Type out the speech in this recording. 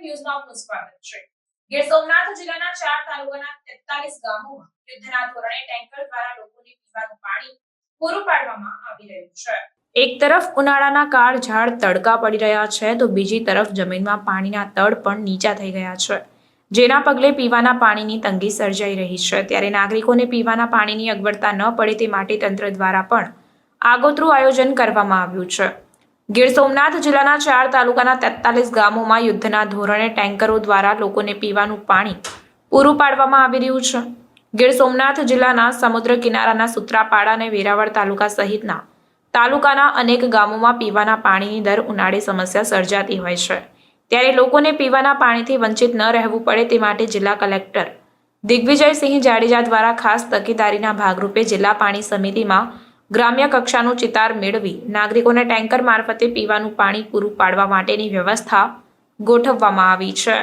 ન્યૂઝમાં આપનું સ્વાગત છે। ગીર સોમનાથ જિલ્લાના 4 તાલુકાના 43 ગામોમાં યુદ્ધના ધોરણે ટેન્કર દ્વારા લોકોને પીવાનું પાણી પૂરું પાડવામાં આવી રહ્યું છે। એક તરફ ઉનાળાના કાળઝાળ તડકા પડી રહ્યા છે તો બીજી તરફ જમીનમાં પાણીના તળ પણ નીચા થઈ ગયા છે, જેના પગલે પીવાના પાણીની તંગી સર્જાઈ રહી છે। ત્યારે નાગરિકોને પીવાના પાણીની અગવડતા ન પડે તે માટે તંત્ર દ્વારા પણ આગોતરું આયોજન કરવામાં આવ્યું છે। ગીર સોમનાથ જિલ્લાના 4 તાલુકાના 43 ગામોમાં યુદ્ધના ધોરણે ટેન્કરો દ્વારા લોકોને પીવાનું પાણી પૂરું પાડવામાં આવી રહ્યું છે। ગીર સોમનાથ જિલ્લાના સમુદ્ર કિનારાના સૂત્રાપાડા અને વેરાવળ તાલુકા સહિતના તાલુકાના અનેક ગામોમાં પીવાના પાણીની દર ઉનાળે સમસ્યા સર્જાતી હોય છે। ત્યારે લોકોને પીવાના પાણીથી વંચિત ન રહેવું પડે તે માટે જિલ્લા કલેક્ટર દિગ્વિજયસિંહ જાડેજા દ્વારા ખાસ તકેદારીના ભાગરૂપે જિલ્લા પાણી સમિતિમાં ગ્રામ્ય કક્ષાનું ચિતાર મેળવી નાગરિકોને ટેન્કર મારફતે પીવાનું પાણી પૂરું પાડવા માટેની વ્યવસ્થા ગોઠવવામાં આવી છે।